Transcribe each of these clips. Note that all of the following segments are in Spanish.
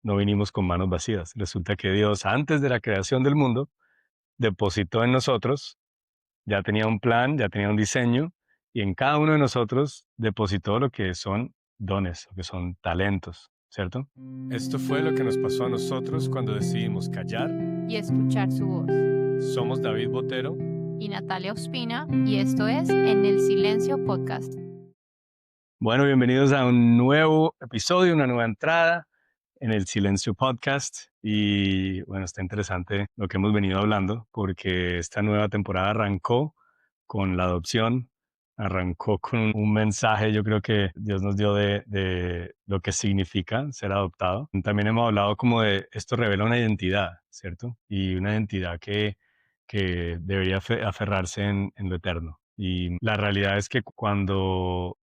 no vinimos con manos vacías. Resulta que Dios, antes de la creación del mundo, depositó en nosotros, ya tenía un plan, ya tenía un diseño, y en cada uno de nosotros depositó lo que son dones, lo que son talentos, ¿cierto? Esto fue lo que nos pasó a nosotros cuando decidimos callar. Y escuchar su voz. Somos David Botero. Y Natalia Ospina, y esto es En el Silencio Podcast. Bueno, bienvenidos a un nuevo episodio, una nueva entrada en el Silencio Podcast. Y bueno, está interesante lo que hemos venido hablando porque esta nueva temporada arrancó con la adopción, arrancó con un mensaje, yo creo que Dios nos dio de lo que significa ser adoptado. También hemos hablado como de esto revela una identidad, ¿cierto? Y una identidad que debería aferrarse en lo eterno. Y la realidad es que cuando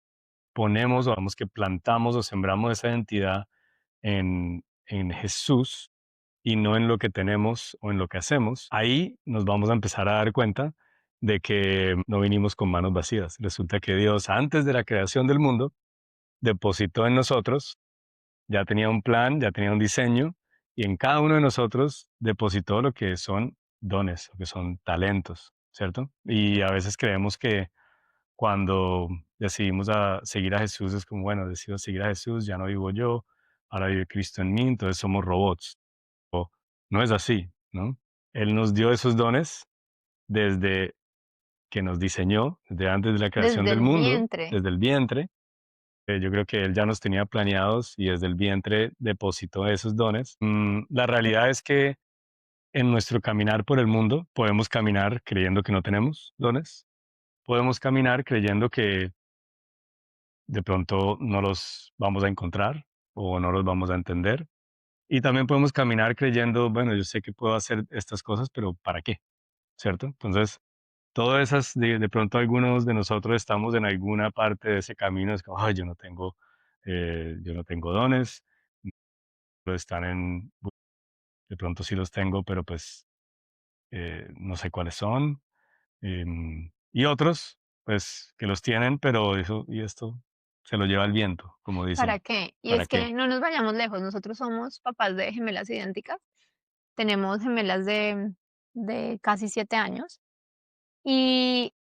ponemos o vamos que plantamos o sembramos esa identidad en Jesús y no en lo que tenemos o en lo que hacemos, ahí nos vamos a empezar a dar cuenta de que no vinimos con manos vacías. Resulta que Dios, antes de la creación del mundo, depositó en nosotros, ya tenía un plan, ya tenía un diseño, y en cada uno de nosotros depositó lo que son dones, lo que son talentos, ¿cierto? Y a veces creemos que cuando decidimos seguir a Jesús, es como, bueno, decido seguir a Jesús, ya no vivo yo, ahora vive Cristo en mí, entonces somos robots. O no es así, ¿no? Él nos dio esos dones desde que nos diseñó, desde antes de la creación Desde del el mundo, vientre. desde el vientre. Yo creo que Él ya nos tenía planeados y desde el vientre depositó esos dones. La realidad es que en nuestro caminar por el mundo podemos caminar creyendo que no tenemos dones, podemos caminar creyendo que de pronto no los vamos a encontrar o no los vamos a entender. Y también podemos caminar creyendo, bueno, yo sé que puedo hacer estas cosas, pero ¿para qué? ¿Cierto? Entonces, todas esas, de pronto algunos de nosotros estamos en alguna parte de ese camino, es como, ay, yo no tengo dones, pero están de pronto sí los tengo, pero pues no sé cuáles son. Y otros, pues, que los tienen, pero eso y esto se lo lleva el viento, como ¿Para dicen. qué? Y ¿Para es qué? que no nos vayamos lejos. Nosotros somos papás de gemelas idénticas. Tenemos gemelas de casi 7 años. Y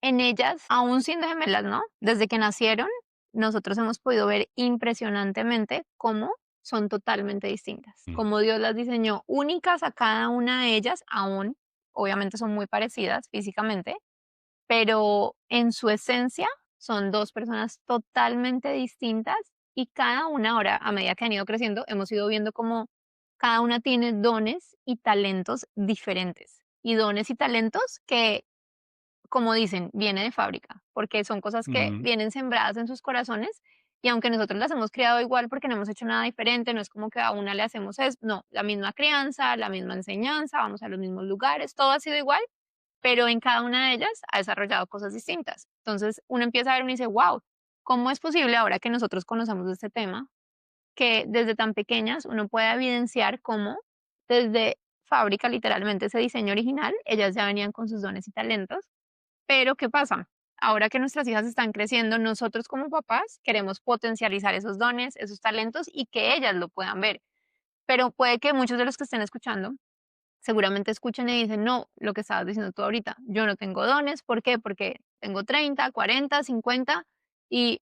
en ellas, aún siendo gemelas, ¿no? Desde que nacieron, nosotros hemos podido ver impresionantemente cómo son totalmente distintas. Mm. Cómo Dios las diseñó únicas a cada una de ellas, aún, obviamente son muy parecidas físicamente, pero en su esencia son dos personas totalmente distintas y cada una ahora, a medida que han ido creciendo, hemos ido viendo cómo cada una tiene dones y talentos diferentes. Y dones y talentos que, como dicen, viene de fábrica, porque son cosas que Ujú. vienen sembradas en sus corazones y aunque nosotros las hemos criado igual porque no hemos hecho nada diferente, no es como que a una le hacemos eso, no, la misma crianza, la misma enseñanza, vamos a los mismos lugares, todo ha sido igual, pero en cada una de ellas ha desarrollado cosas distintas. Entonces uno empieza a ver y uno dice, wow, ¿cómo es posible ahora que nosotros conocemos de este tema, que desde tan pequeñas uno pueda evidenciar cómo desde fábrica, literalmente ese diseño original, ellas ya venían con sus dones y talentos? Pero ¿qué pasa? Ahora que nuestras hijas están creciendo, nosotros como papás queremos potencializar esos dones, esos talentos y que ellas lo puedan ver. Pero puede que muchos de los que estén escuchando seguramente escuchen y dicen, no, lo que estabas diciendo tú ahorita, yo no tengo dones, ¿por qué? Porque tengo 30, 40, 50 y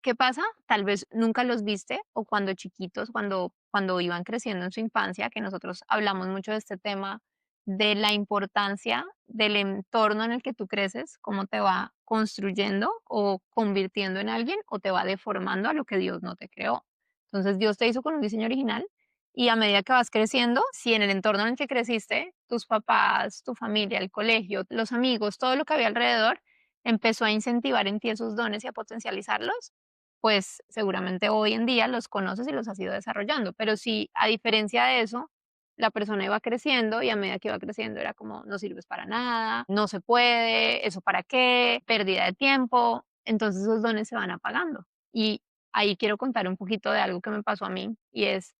¿qué pasa? Tal vez nunca los viste o cuando chiquitos, cuando iban creciendo en su infancia, que nosotros hablamos mucho de este tema, de la importancia del entorno en el que tú creces, cómo te va construyendo o convirtiendo en alguien o te va deformando a lo que Dios no te creó. Entonces Dios te hizo con un diseño original y a medida que vas creciendo, si en el entorno en el que creciste, tus papás, tu familia, el colegio, los amigos, todo lo que había alrededor, empezó a incentivar en ti esos dones y a potencializarlos, pues seguramente hoy en día los conoces y los has ido desarrollando. Pero si a diferencia de eso, la persona iba creciendo y a medida que iba creciendo era como, no sirves para nada, no se puede, eso para qué, pérdida de tiempo, entonces esos dones se van apagando. Y ahí quiero contar un poquito de algo que me pasó a mí y es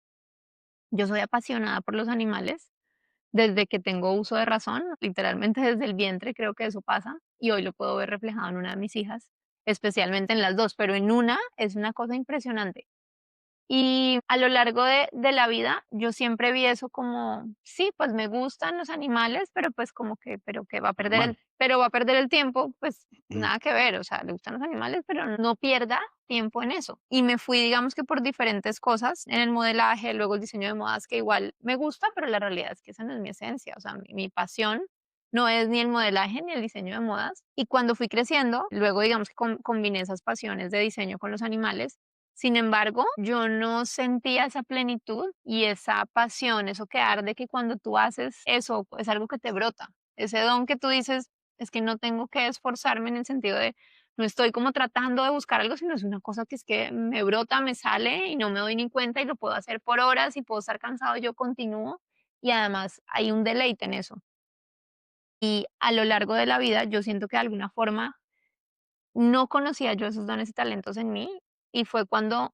yo soy apasionada por los animales desde que tengo uso de razón, literalmente desde el vientre creo que eso pasa y hoy lo puedo ver reflejado en una de mis hijas, especialmente en las dos, pero en una es una cosa impresionante. Y a lo largo de la vida, yo siempre vi eso como, sí, pues me gustan los animales, pero pues como que, pero que va a perder Normal. pero va a perder el tiempo, pues Mm. nada que ver, o sea, le gustan los animales, pero no pierda tiempo en eso. Y me fui, digamos que por diferentes cosas, en el modelaje, luego el diseño de modas, que igual me gusta, pero la realidad es que esa no es mi esencia, o sea, mi pasión no es ni el modelaje ni el diseño de modas. Y cuando fui creciendo, luego digamos que combiné esas pasiones de diseño con los animales. Sin embargo, yo no sentía esa plenitud y esa pasión, eso que arde, que cuando tú haces eso es algo que te brota. Ese don que tú dices, es que no tengo que esforzarme en el sentido de, no estoy como tratando de buscar algo, sino es una cosa que es que me brota, me sale y no me doy ni cuenta y lo puedo hacer por horas y puedo estar cansado, yo continúo y además hay un deleite en eso. Y a lo largo de la vida yo siento que de alguna forma no conocía yo esos dones y talentos en mí y fue cuando,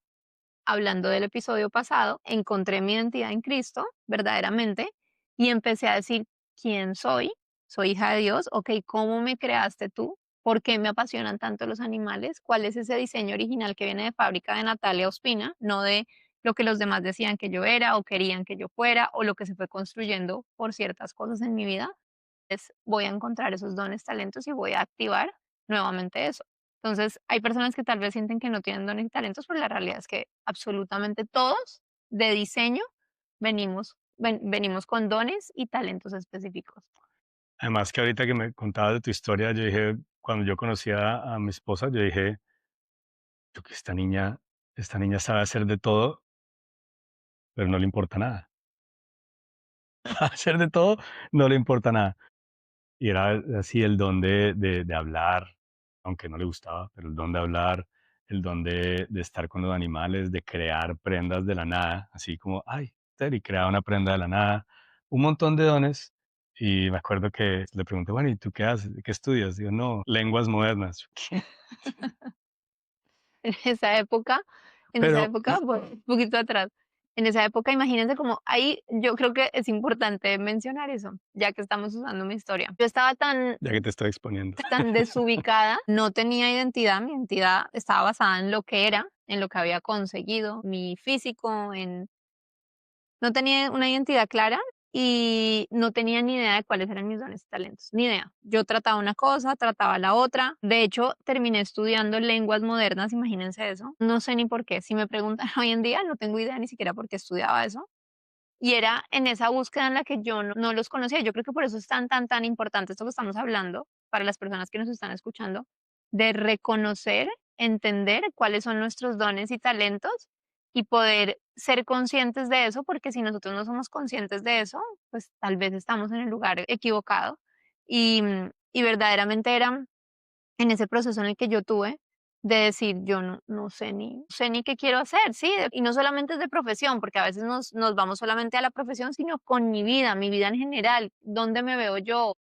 hablando del episodio pasado, encontré mi identidad en Cristo, verdaderamente, y empecé a decir, ¿quién soy? Soy hija de Dios, ok, ¿cómo me creaste tú? ¿Por qué me apasionan tanto los animales? ¿Cuál es ese diseño original que viene de fábrica de Natalia Ospina, no de lo que los demás decían que yo era o querían que yo fuera o lo que se fue construyendo por ciertas cosas en mi vida? Voy a encontrar esos dones, talentos y voy a activar nuevamente eso. Entonces, hay personas que tal vez sienten que no tienen dones y talentos, pero la realidad es que absolutamente todos de diseño venimos con dones y talentos específicos. Además que ahorita que me contabas de tu historia, yo dije, cuando yo conocí a mi esposa, yo dije, yo que esta niña sabe hacer de todo, pero no le importa nada. Hacer de todo, no le importa nada. Y era así el don de hablar, aunque no le gustaba, pero el don de hablar, el don de estar con los animales, de crear prendas de la nada, así como, ay, y creaba una prenda de la nada, un montón de dones. Y me acuerdo que le pregunté, bueno, ¿y tú qué haces? ¿Qué estudias? Digo, no, lenguas modernas. ¿Qué? En esa época en esa Pero época, bueno, un poquito atrás. En esa época, imagínense como ahí yo creo que es importante mencionar eso, ya que estamos usando mi historia. Yo estaba ya que te estoy exponiendo. tan desubicada, no tenía identidad, mi identidad estaba basada en lo que era, en lo que había conseguido, mi físico, no tenía una identidad clara y no tenía ni idea de cuáles eran mis dones y talentos, ni idea. Yo trataba una cosa, trataba la otra. De hecho, terminé estudiando lenguas modernas, imagínense eso. No sé ni por qué. Si me preguntan hoy en día, no tengo idea ni siquiera por qué estudiaba eso. Y era en esa búsqueda en la que yo no los conocía. Yo creo que por eso es tan importante esto que estamos hablando para las personas que nos están escuchando, de reconocer, entender cuáles son nuestros dones y talentos y poder ser conscientes de eso, porque si nosotros no somos conscientes de eso, pues tal vez estamos en el lugar equivocado. Y verdaderamente era en ese proceso en el que yo tuve de decir, yo no sé ni qué quiero hacer, ¿sí? Y no solamente es de profesión, porque a veces nos vamos solamente a la profesión, sino con mi vida en general, dónde me veo yo,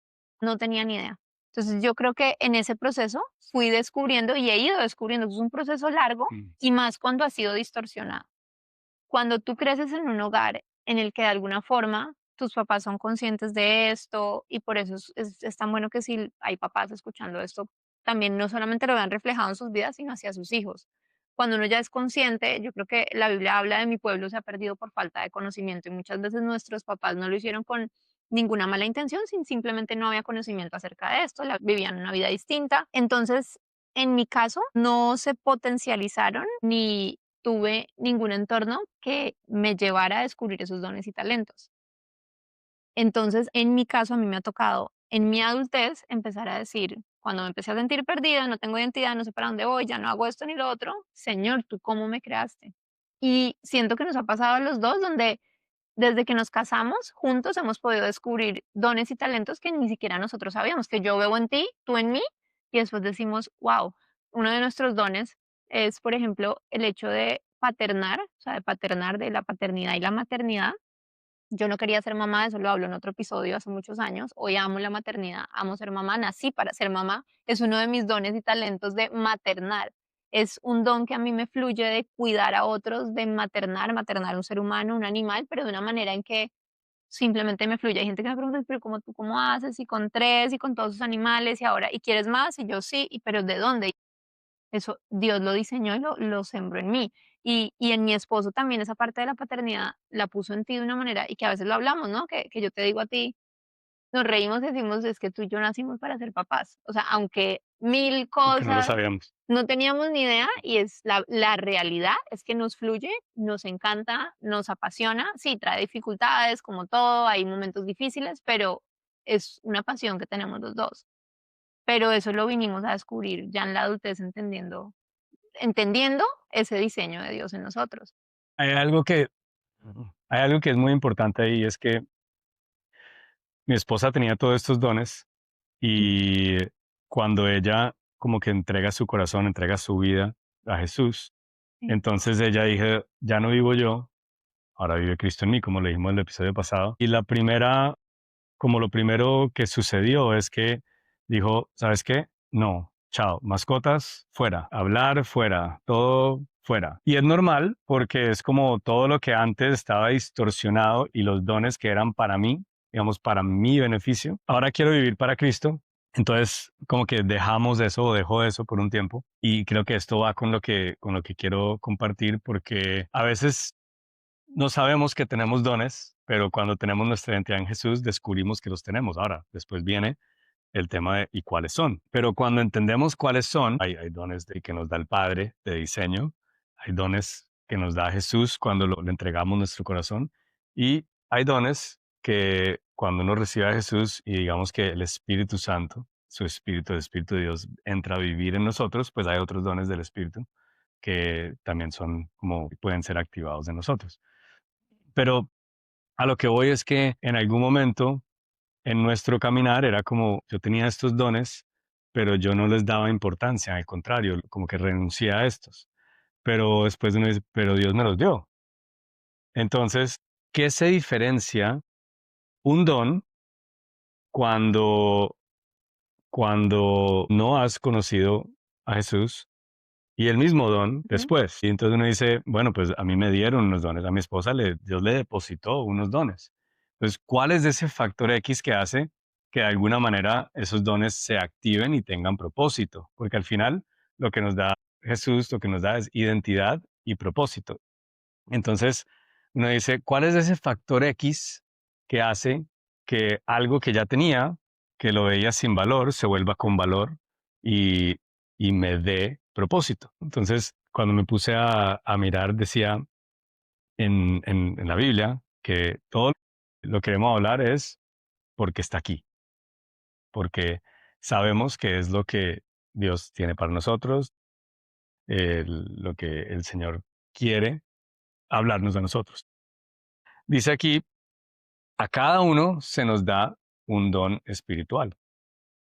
no tenía ni idea. Entonces yo creo que en ese proceso fui descubriendo y he ido descubriendo, es un proceso largo Mm, y más cuando ha sido distorsionado. Cuando tú creces en un hogar en el que de alguna forma tus papás son conscientes de esto y por eso es tan bueno que si hay papás escuchando esto, también no solamente lo vean reflejado en sus vidas, sino hacia sus hijos. Cuando uno ya es consciente, yo creo que la Biblia habla de mi pueblo se ha perdido por falta de conocimiento y muchas veces nuestros papás no lo hicieron con ninguna mala intención, simplemente no había conocimiento acerca de esto, vivían una vida distinta. Entonces, en mi caso, no se potencializaron ni tuve ningún entorno que me llevara a descubrir esos dones y talentos. Entonces, en mi caso, a mí me ha tocado en mi adultez empezar a decir, cuando me empecé a sentir perdida, no tengo identidad, no sé para dónde voy, ya no hago esto ni lo otro, Señor, ¿tú cómo me creaste? Y siento que nos ha pasado a los dos, donde desde que nos casamos juntos hemos podido descubrir dones y talentos que ni siquiera nosotros sabíamos, que yo veo en ti, tú en mí, y después decimos, wow, uno de nuestros dones es, por ejemplo, el hecho de paternar, o sea, de paternar, de la paternidad y la maternidad. Yo no quería ser mamá, eso lo hablo en otro episodio hace muchos años. Hoy amo la maternidad, amo ser mamá, nací para ser mamá. Es uno de mis dones y talentos de maternar. Es un don que a mí me fluye de cuidar a otros, de maternar un ser humano, un animal, pero de una manera en que simplemente me fluye. Hay gente que me pregunta, pero ¿cómo tú cómo haces? Y con tres, y con todos sus animales, y ahora, ¿y quieres más? Y yo sí, pero ¿de dónde? Eso Dios lo diseñó y lo sembró en mí. Y en mi esposo también esa parte de la paternidad la puso en ti de una manera, y que a veces lo hablamos, ¿no? Que yo te digo a ti, nos reímos y decimos, es que tú y yo nacimos para ser papás. O sea, aunque mil aunque no lo cosas sabíamos. no teníamos ni idea, y es la realidad es que nos fluye, nos encanta, nos apasiona. Sí, trae dificultades, como todo, hay momentos difíciles, pero es una pasión que tenemos los dos. Pero eso lo vinimos a descubrir ya en la adultez, entendiendo ese diseño de Dios en nosotros. Hay algo que, hay algo que es muy importante ahí, es que mi esposa tenía todos estos dones Mm, y cuando ella como que entrega su corazón, entrega su vida a Jesús, sí, entonces ella dije, ya no vivo yo, ahora vive Cristo en mí, como le dijimos en el episodio pasado. Y como lo primero que sucedió es que dijo, ¿sabes qué? No, chao, mascotas fuera, hablar fuera, todo fuera. Y es normal porque es como todo lo que antes estaba distorsionado y los dones que eran para mí, digamos, para mi beneficio. Ahora quiero vivir para Cristo. Entonces, como que dejamos eso o dejó eso por un tiempo y creo que esto va con lo que quiero compartir porque a veces no sabemos que tenemos dones, pero cuando tenemos nuestra identidad en Jesús, descubrimos que los tenemos. Ahora, después viene el tema de ¿y cuáles son? Pero cuando entendemos cuáles son, hay dones que nos da el Padre de diseño, hay dones que nos da Jesús cuando le entregamos nuestro corazón y hay dones que cuando uno recibe a Jesús y digamos que el Espíritu Santo, su Espíritu, el Espíritu de Dios entra a vivir en nosotros, pues hay otros dones del Espíritu que también son como pueden ser activados en nosotros. Pero a lo que voy es que en algún momento en nuestro caminar era como yo tenía estos dones, pero yo no les daba importancia, al contrario, como que renuncié a estos. Pero después uno dice, pero Dios me los dio. Entonces, ¿qué se diferencia un don cuando, cuando no has conocido a Jesús y el mismo don ujú. después? Y entonces uno dice, bueno, pues a mí me dieron unos dones, a mi esposa Dios le depositó unos dones. Entonces, ¿cuál es ese factor X que hace que de alguna manera esos dones se activen y tengan propósito? Porque al final lo que nos da Jesús, lo que nos da es identidad y propósito. Entonces, uno dice, ¿cuál es ese factor X que hace que algo que ya tenía, que lo veía sin valor, se vuelva con valor y, y me dé propósito? Entonces, cuando me puse a mirar, decía en la Biblia que todo lo que queremos hablar es porque está aquí, porque sabemos que es lo que Dios tiene para nosotros, lo que el Señor quiere hablarnos a nosotros. Dice aquí, a cada uno se nos da un don espiritual.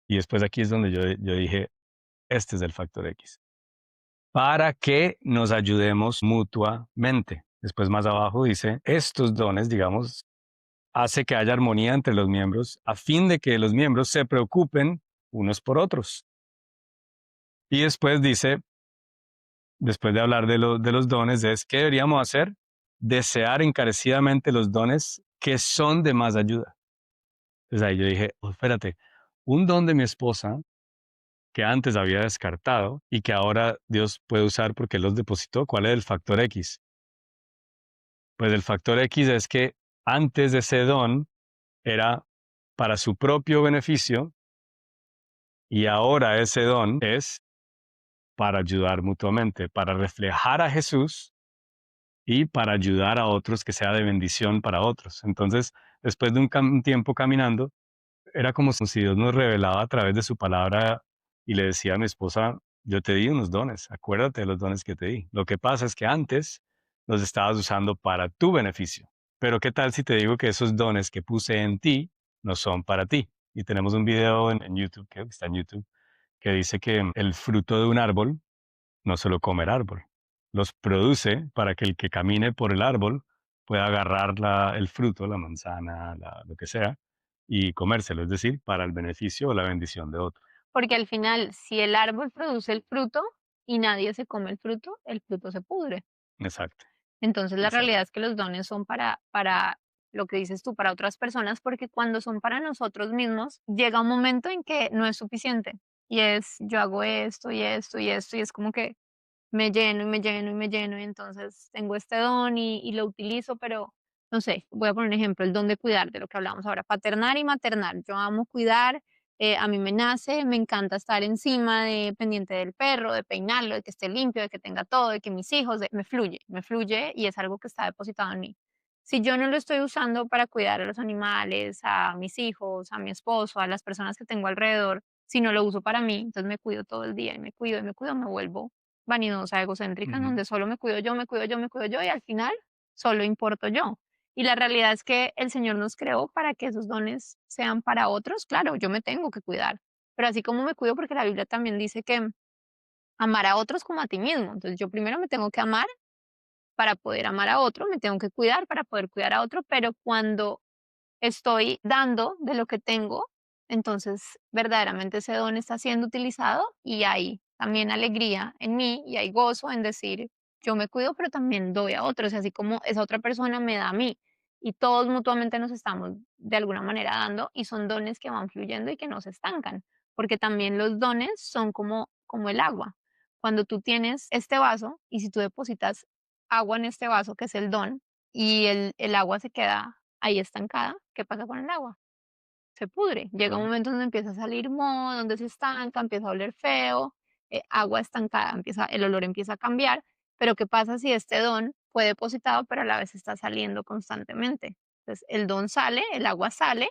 Y después aquí es donde yo dije, este es el factor X, para que nos ayudemos mutuamente. Después más abajo dice, estos dones, digamos, hace que haya armonía entre los miembros a fin de que los miembros se preocupen unos por otros. Y después dice, después de hablar de los dones, es, ¿qué deberíamos hacer? Desear encarecidamente los dones que son de más ayuda. Entonces ahí yo dije, oh, espérate, un don de mi esposa que antes había descartado y que ahora Dios puede usar porque Él los depositó, ¿cuál es el factor X? Pues el factor X es que antes de ese don era para su propio beneficio y ahora ese don es para ayudar mutuamente, para reflejar a Jesús y para ayudar a otros que sea de bendición para otros. Entonces, después de un tiempo caminando, era como si Dios nos revelaba a través de su palabra y le decía a mi esposa, yo te di unos dones, acuérdate de los dones que te di. Lo que pasa es que antes los estabas usando para tu beneficio. Pero ¿qué tal si te digo que esos dones que puse en ti no son para ti? Y tenemos un video en YouTube, que está en YouTube, que dice que el fruto de un árbol no se lo come el árbol. Los produce para que el que camine por el árbol pueda agarrar el fruto, la manzana, lo que sea, y comérselo, es decir, para el beneficio o la bendición de otro. Porque al final, si el árbol produce el fruto y nadie se come el fruto se pudre. Exacto, Entonces, la realidad exacto, es que los dones son para lo que dices tú, para otras personas, porque cuando son para nosotros mismos, llega un momento en que no es suficiente. Y es, yo hago esto y esto y esto, y es como que me lleno y me lleno y me lleno, y entonces tengo este don y lo utilizo, pero no sé, voy a poner un ejemplo, el don de cuidar, de lo que hablamos ahora, paternar y maternar. Yo amo cuidar, a mí me nace, me encanta estar encima de pendiente del perro, de peinarlo, de que esté limpio, de que tenga todo, de que mis hijos, me fluye y es algo que está depositado en mí. Si yo no lo estoy usando para cuidar a los animales, a mis hijos, a mi esposo, a las personas que tengo alrededor, si no lo uso para mí, entonces me cuido todo el día y me cuido y me cuido, me vuelvo vanidosa, egocéntrica, en Ujú. donde solo me cuido yo, me cuido yo, me cuido yo y al final solo importo yo. Y la realidad es que el Señor nos creó para que esos dones sean para otros. Claro, yo me tengo que cuidar, pero así como me cuido, porque la Biblia también dice que amar a otros como a ti mismo. Entonces yo primero me tengo que amar para poder amar a otro, me tengo que cuidar para poder cuidar a otro, pero cuando estoy dando de lo que tengo, entonces verdaderamente ese don está siendo utilizado y hay también alegría en mí y hay gozo en decir, yo me cuido, pero también doy a otros, y así como esa otra persona me da a mí. Y todos mutuamente nos estamos de alguna manera dando y son dones que van fluyendo y que no se estancan, porque también los dones son como el agua. Cuando tú tienes este vaso y si tú depositas agua en este vaso, que es el don, y el agua se queda ahí estancada, ¿qué pasa con el agua? Se pudre. Llega un Claro. momento donde empieza a salir moho, donde se estanca, empieza a oler feo, agua estancada, el olor empieza a cambiar. Pero ¿qué pasa si este don fue depositado, pero a la vez está saliendo constantemente? Entonces, el don sale, el agua sale,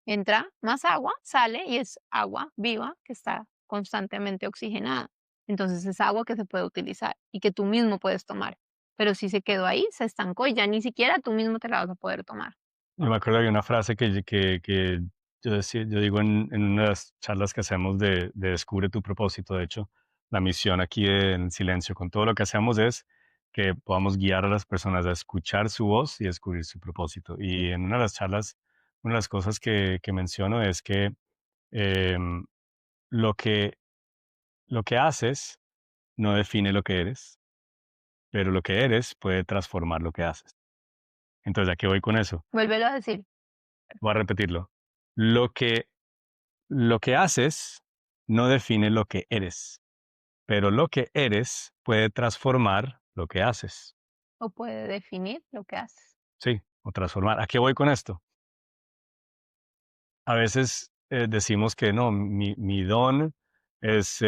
entra más agua, sale y es agua viva que está constantemente oxigenada. Entonces es agua que se puede utilizar y que tú mismo puedes tomar. Pero si se quedó ahí, se estancó y ya ni siquiera tú mismo te la vas a poder tomar. Yo me acuerdo de una frase que yo decía, yo digo en una de las charlas que hacemos de Descubre tu propósito. De hecho, la misión aquí en Silencio, con todo lo que hacemos, es que podamos guiar a las personas a escuchar su voz y descubrir su propósito. Y en una de las charlas, una de las cosas que menciono es que em, lo que, lo que haces no define lo que eres, pero lo que eres puede transformar lo que haces. Entonces, ¿a qué voy con eso? Vuélvelo a decir. Voy a repetirlo. Lo que Lo que haces no define lo que eres, pero lo que eres puede transformar lo que haces. O puede definir lo que haces. Sí, o transformar. ¿A qué voy con esto? A veces decimos que no, mi don es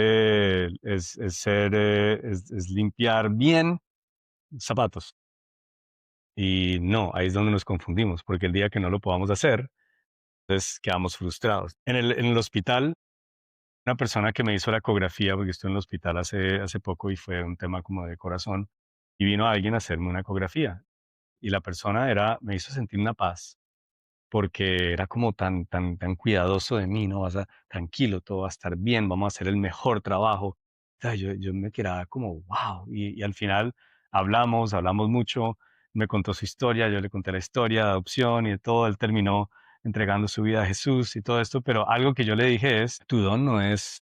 limpiar bien zapatos. Y no, ahí es donde nos confundimos, porque el día que no lo podamos hacer, entonces quedamos frustrados. En el hospital, una persona que me hizo la ecografía, porque estuve en el hospital hace poco y fue un tema como de corazón, y vino alguien a hacerme una ecografía. Y la persona me hizo sentir una paz, porque era como tan cuidadoso de mí, ¿no? Tranquilo, todo va a estar bien, vamos a hacer el mejor trabajo. O sea, yo me quedaba como, wow. Y al final hablamos mucho, me contó su historia, yo le conté la historia de adopción y de todo. Él terminó entregando su vida a Jesús y todo esto, pero algo que yo le dije es, tu don no es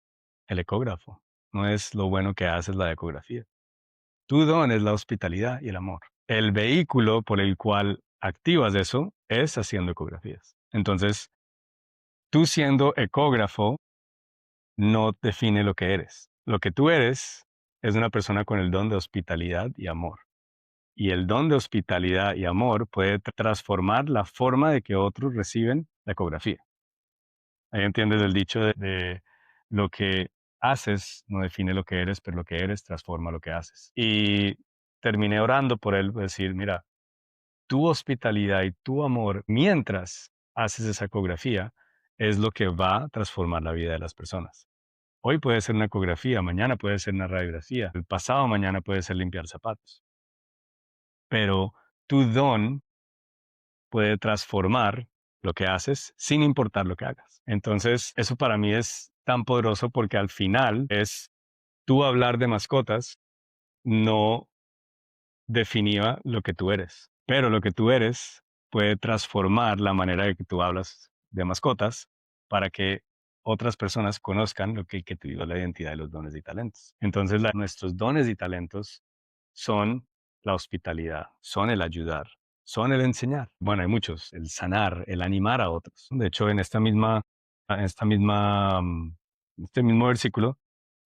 el ecógrafo, no es lo bueno que haces la ecografía. Tu don es la hospitalidad y el amor. El vehículo por el cual activas eso es haciendo ecografías. Entonces, tú siendo ecógrafo no define lo que eres. Lo que tú eres es una persona con el don de hospitalidad y amor. Y el don de hospitalidad y amor puede transformar la forma de que otros reciben la ecografía. Ahí entiendes el dicho de lo que haces no define lo que eres, pero lo que eres transforma lo que haces. Y terminé orando por él, decir, mira, tu hospitalidad y tu amor mientras haces esa ecografía es lo que va a transformar la vida de las personas. Hoy puede ser una ecografía, mañana puede ser una radiografía, el pasado mañana puede ser limpiar zapatos, pero tu don puede transformar lo que haces sin importar lo que hagas. Entonces, eso para mí es tan poderoso porque al final es tú hablar de mascotas no definía lo que tú eres, pero lo que tú eres puede transformar la manera de que tú hablas de mascotas para que otras personas conozcan lo que te dio la identidad de los dones y talentos. Entonces, nuestros dones y talentos son la hospitalidad, son el ayudar, son el enseñar. Bueno, hay muchos, el sanar, el animar a otros. De hecho, en esta misma, este mismo versículo,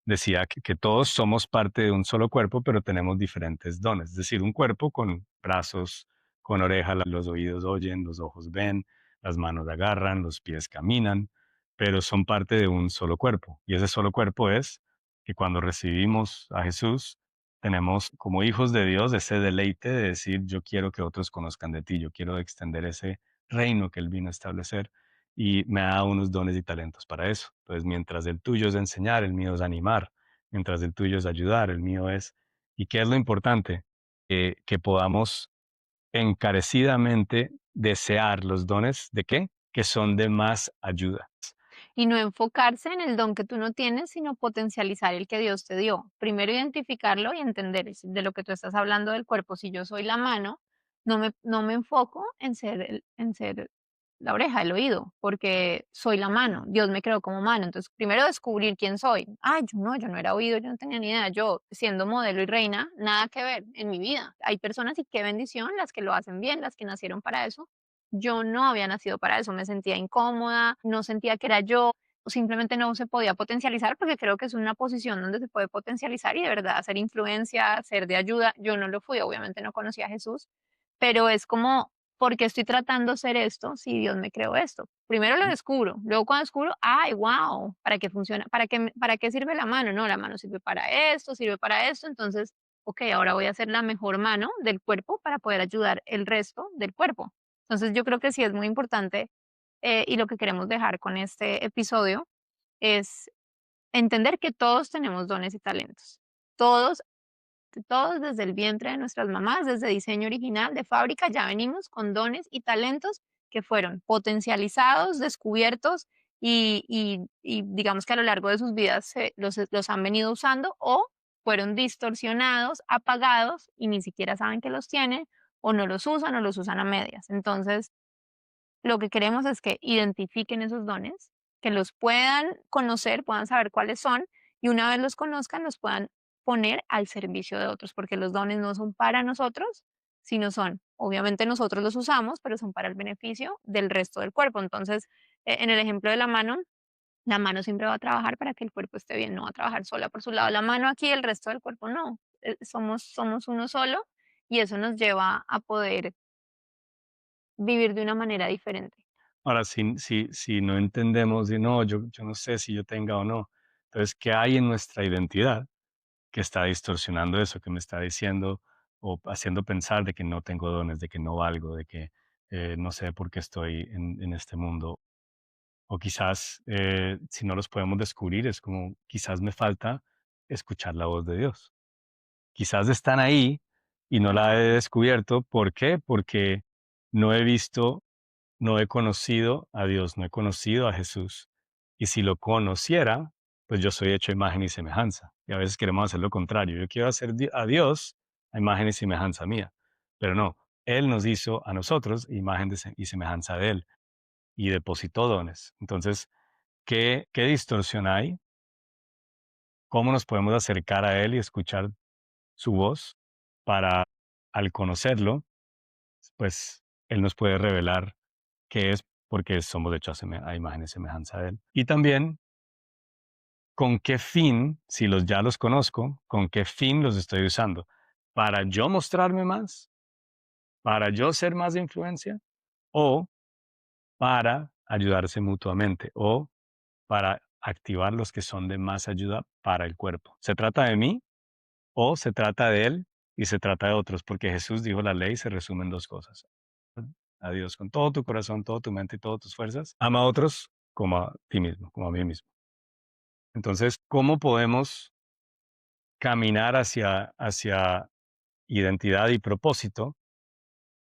decía que todos somos parte de un solo cuerpo, pero tenemos diferentes dones. Es decir, un cuerpo con brazos, con orejas, los oídos oyen, los ojos ven, las manos agarran, los pies caminan, pero son parte de un solo cuerpo. Y ese solo cuerpo es que cuando recibimos a Jesús, tenemos como hijos de Dios ese deleite de decir, yo quiero que otros conozcan de ti, yo quiero extender ese reino que Él vino a establecer y me da unos dones y talentos para eso. Entonces, mientras el tuyo es enseñar, el mío es animar, mientras el tuyo es ayudar, el mío es... ¿Y qué es lo importante? Que podamos encarecidamente desear los dones de qué? Que son de más ayuda. Y no enfocarse en el don que tú no tienes, sino potencializar el que Dios te dio. Primero identificarlo y entender de lo que tú estás hablando del cuerpo. Si yo soy la mano, no me enfoco en ser la oreja, el oído, porque soy la mano. Dios me creó como mano. Entonces, primero descubrir quién soy. Ay, yo no era oído, yo no tenía ni idea. Yo, siendo modelo y reina, nada que ver en mi vida. Hay personas y qué bendición las que lo hacen bien, las que nacieron para eso. Yo no había nacido para eso, me sentía incómoda, no sentía que era yo, o simplemente no se podía potencializar, porque creo que es una posición donde se puede potencializar y de verdad hacer influencia, ser de ayuda. Yo no lo fui, obviamente no conocía a Jesús, pero es como, ¿por qué estoy tratando de ser esto si Dios me creó esto? Primero lo descubro, luego cuando descubro, ay, wow, ¿para qué funciona? ¿Para qué sirve la mano? No, la mano sirve para esto, entonces, ok, ahora voy a ser la mejor mano del cuerpo para poder ayudar el resto del cuerpo. Entonces, yo creo que sí es muy importante, y lo que queremos dejar con este episodio es entender que todos tenemos dones y talentos. Todos, todos desde el vientre de nuestras mamás, desde diseño original de fábrica, ya venimos con dones y talentos que fueron potencializados, descubiertos y digamos que a lo largo de sus vidas los han venido usando o fueron distorsionados, apagados y ni siquiera saben que los tienen o los usan a medias. Entonces, lo que queremos es que identifiquen esos dones, que los puedan conocer, puedan saber cuáles son y una vez los conozcan, los puedan poner al servicio de otros, porque los dones no son para nosotros, sino son, obviamente nosotros los usamos, pero son para el beneficio del resto del cuerpo. Entonces, en el ejemplo de la mano siempre va a trabajar para que el cuerpo esté bien, no va a trabajar sola por su lado. La mano aquí, el resto del cuerpo no. Somos uno solo y eso nos lleva a poder vivir de una manera diferente. Ahora, si no entendemos, y no, yo no sé si yo tenga o no. Entonces, ¿qué hay en nuestra identidad que está distorsionando eso, que me está diciendo o haciendo pensar de que no tengo dones, de que no valgo, de que no sé por qué estoy en este mundo? O quizás, si no los podemos descubrir, es como quizás me falta escuchar la voz de Dios. Quizás están ahí y no la he descubierto. ¿Por qué? Porque no he visto, no he conocido a Dios, no he conocido a Jesús. Y si lo conociera, pues yo soy hecho a imagen y semejanza. Y a veces queremos hacer lo contrario. Yo quiero hacer a Dios a imagen y semejanza mía. Pero no, Él nos hizo a nosotros imagen y semejanza de Él y depositó dones. Entonces, ¿qué distorsión hay? ¿Cómo nos podemos acercar a Él y escuchar su voz para, al conocerlo, pues Él nos puede revelar qué es porque somos hechos a imagen y semejanza de Él? Y también, ¿con qué fin, si ya los conozco, con qué fin los estoy usando? ¿Para yo mostrarme más? ¿Para yo ser más de influencia? ¿O para ayudarse mutuamente? ¿O para activar los que son de más ayuda para el cuerpo? ¿Se trata de mí o se trata de Él y se trata de otros? Porque Jesús dijo, la ley se resume en dos cosas: a Dios con todo tu corazón, toda tu mente y todas tus fuerzas. Ama a otros como a ti mismo, como a mí mismo. Entonces, ¿cómo podemos caminar hacia identidad y propósito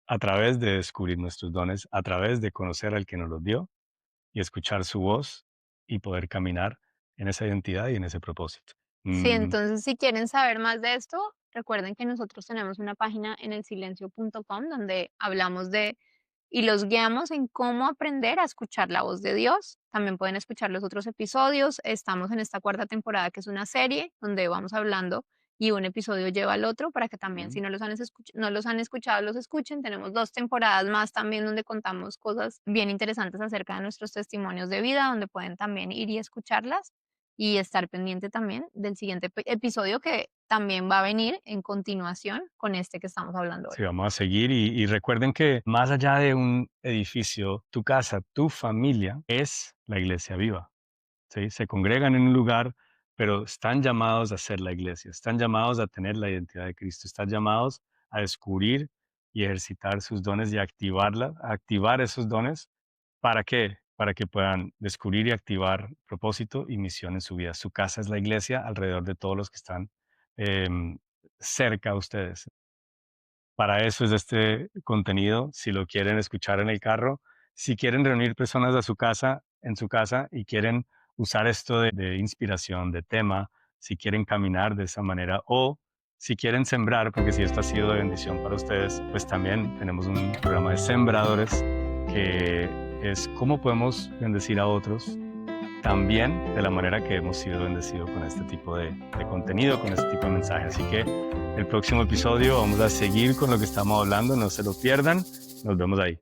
a través de descubrir nuestros dones, a través de conocer al que nos los dio y escuchar su voz y poder caminar en esa identidad y en ese propósito? Sí, Mm, entonces si quieren saber más de esto, recuerden que nosotros tenemos una página en elsilencio.com donde hablamos de y los guiamos en cómo aprender a escuchar la voz de Dios. También pueden escuchar los otros episodios. Estamos en esta cuarta temporada que es una serie donde vamos hablando y un episodio lleva al otro para que también mm. si no los han escuchado, los escuchen. Tenemos 2 temporadas más también donde contamos cosas bien interesantes acerca de nuestros testimonios de vida, donde pueden también ir y escucharlas. y estar pendiente también del siguiente episodio que también va a venir en continuación con este que estamos hablando hoy. Sí, vamos a seguir y recuerden que más allá de un edificio, tu casa, tu familia es la iglesia viva. ¿Sí? Se congregan en un lugar, pero están llamados a ser la iglesia, están llamados a tener la identidad de Cristo, están llamados a descubrir y ejercitar sus dones y activar esos dones. ¿Para qué? Para que puedan descubrir y activar propósito y misión en su vida. Su casa es la iglesia alrededor de todos los que están em, cerca a ustedes. Para eso es este contenido, si lo quieren escuchar en el carro, si quieren reunir personas a su casa, en su casa y quieren usar esto de inspiración, de tema, si quieren caminar de esa manera o si quieren sembrar, porque si esto ha sido de bendición para ustedes, pues también tenemos un programa de sembradores que es cómo podemos bendecir a otros también de la manera que hemos sido bendecidos con este tipo de contenido, con este tipo de mensaje. Así que el próximo episodio vamos a seguir con lo que estamos hablando, no se lo pierdan, nos vemos ahí.